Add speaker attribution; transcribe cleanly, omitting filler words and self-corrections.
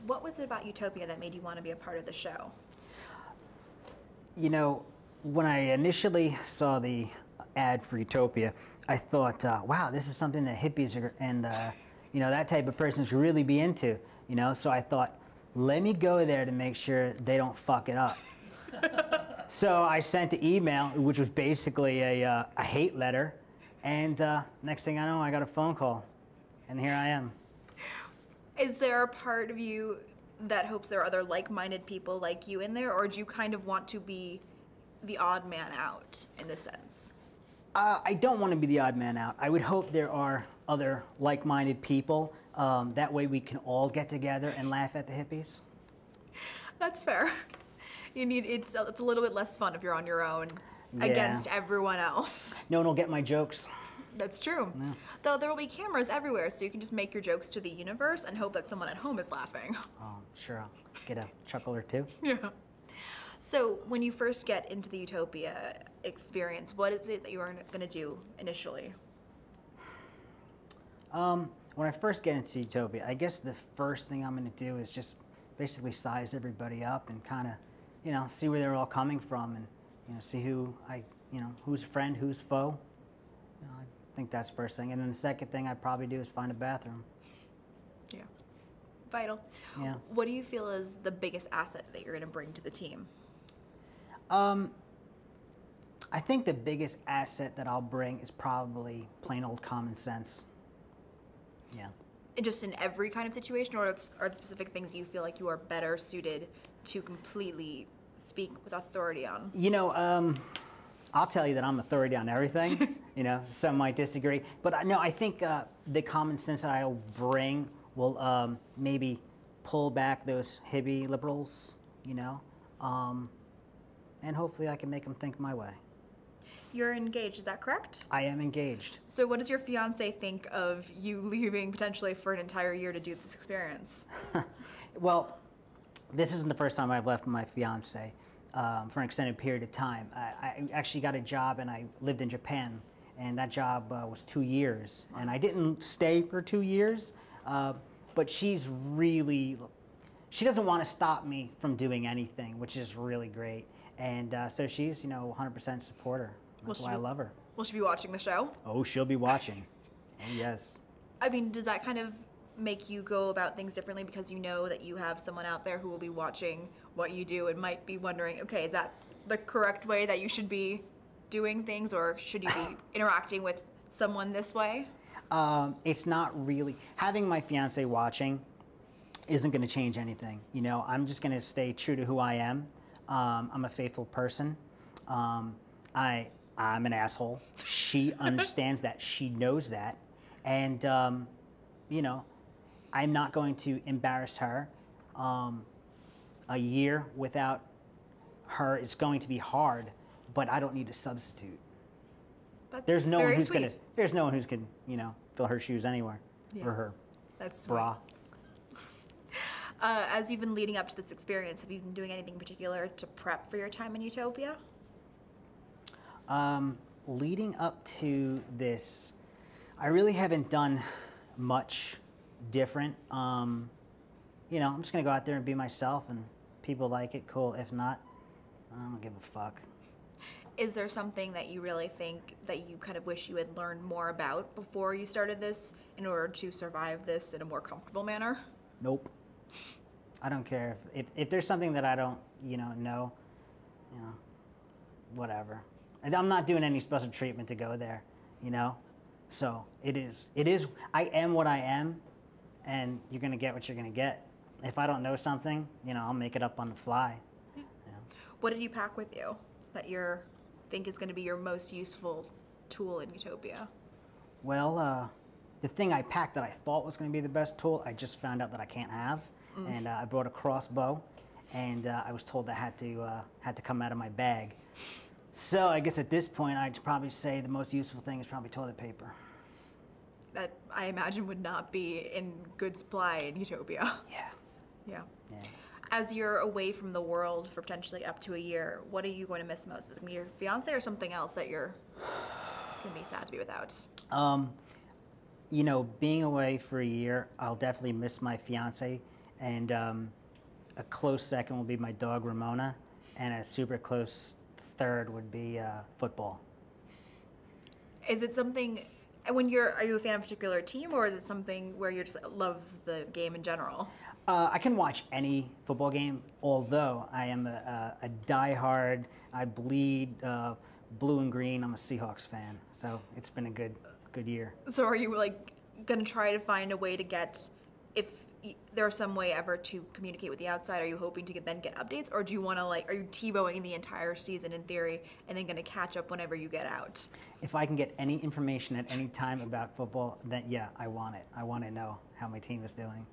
Speaker 1: What was it about Utopia that made you want to be a part of the show?
Speaker 2: You know, when I initially saw the ad for Utopia, I thought, wow, this is something that hippies and that type of person should really be into. So I thought, let me go there to make sure they don't fuck it up. So I sent an email, which was basically a hate letter, and next thing I know, I got a phone call, and here I am.
Speaker 1: Is there a part of you that hopes there are other like-minded people like you in there, or do you kind of want to be the odd man out in this sense?
Speaker 2: I don't want to be the odd man out. I would hope there are other like-minded people. That way we can all get together and laugh at the hippies.
Speaker 1: That's fair. It's a little bit less fun if you're on your own against everyone else.
Speaker 2: No one will get my jokes.
Speaker 1: That's true. Yeah. Though there will be cameras everywhere, so you can just make your jokes to the universe and hope that someone at home is laughing.
Speaker 2: Oh, sure, I'll get a chuckle or two.
Speaker 1: Yeah. So when you first get into the Utopia experience, what is it that you are going to do initially?
Speaker 2: When I first get into Utopia, I guess the first thing I'm going to do is just basically size everybody up and kind of, see where they're all coming from and, see who's friend, who's foe. I think that's the first thing. And then the second thing I'd probably do is find a bathroom.
Speaker 1: Yeah. Vital.
Speaker 2: Yeah.
Speaker 1: What do you feel is the biggest asset that you're going to bring to the team?
Speaker 2: I think the biggest asset that I'll bring is probably plain old common sense. Yeah.
Speaker 1: Just in every kind of situation, or are there specific things you feel like you are better suited to completely speak with authority on?
Speaker 2: I'll tell you that I'm authority on everything. Some might disagree, but no, I think the common sense that I'll bring will maybe pull back those hippie liberals, and hopefully I can make them think my way.
Speaker 1: You're engaged, is that correct?
Speaker 2: I am engaged.
Speaker 1: So what does your fiance think of you leaving potentially for an entire year to do this experience?
Speaker 2: Well, this isn't the first time I've left my fiance for an extended period of time. I actually got a job and I lived in Japan, and that job was 2 years. And I didn't stay for 2 years, but she doesn't want to stop me from doing anything, which is really great. And so she's, 100% supporter. That's why I love her.
Speaker 1: Will she be watching the show?
Speaker 2: Oh, she'll be watching. Oh, yes.
Speaker 1: I mean, does that kind of make you go about things differently because you know that you have someone out there who will be watching what you do and might be wondering, okay, is that the correct way that you should be doing things, or should you be interacting with someone this way?
Speaker 2: It's not really. Having my fiance watching isn't going to change anything. I'm just going to stay true to who I am. I'm a faithful person. I'm an asshole. She understands that. She knows that. And, I'm not going to embarrass her. A year without her is going to be hard, but I don't need a substitute. There's no one who's going to fill her shoes anywhere, or her bra.
Speaker 1: As you've been leading up to this experience, have you been doing anything particular to prep for your time in Utopia?
Speaker 2: Leading up to this, I really haven't done much different. I'm just gonna go out there and be myself, and people like it, cool. If not, I don't give a fuck.
Speaker 1: Is there something that you really think that you kind of wish you had learned more about before you started this in order to survive this in a more comfortable manner?
Speaker 2: Nope. I don't care if there's something that I don't know, whatever. And I'm not doing any special treatment to go there, So it is. I am what I am, and you're gonna get what you're gonna get. If I don't know something, I'll make it up on the fly.
Speaker 1: Yeah. What did you pack with you that you think is going to be your most useful tool in Utopia?
Speaker 2: Well, the thing I packed that I thought was going to be the best tool, I just found out that I can't have, and I brought a crossbow, and I was told that had to come out of my bag. So I guess at this point, I'd probably say the most useful thing is probably toilet paper.
Speaker 1: That I imagine would not be in good supply in Utopia.
Speaker 2: Yeah.
Speaker 1: Yeah. As you're away from the world for potentially up to a year, what are you going to miss most? Is it going to be your fiance or something else that you're going to be sad to be without?
Speaker 2: Being away for a year, I'll definitely miss my fiance, And a close second will be my dog Ramona, and a super close third would be football.
Speaker 1: Is it something are you a fan of a particular team, or is it something where you just love the game in general?
Speaker 2: I can watch any football game, although I am a diehard, I bleed blue and green. I'm a Seahawks fan, so it's been a good year.
Speaker 1: So are you like gonna try to find a way to get, if there's some way ever to communicate with the outside, are you hoping to then get updates, or do you want to are you TiVoing the entire season in theory and then going to catch up whenever you get out?
Speaker 2: If I can get any information at any time about football, then yeah, I want it. I want to know how my team is doing.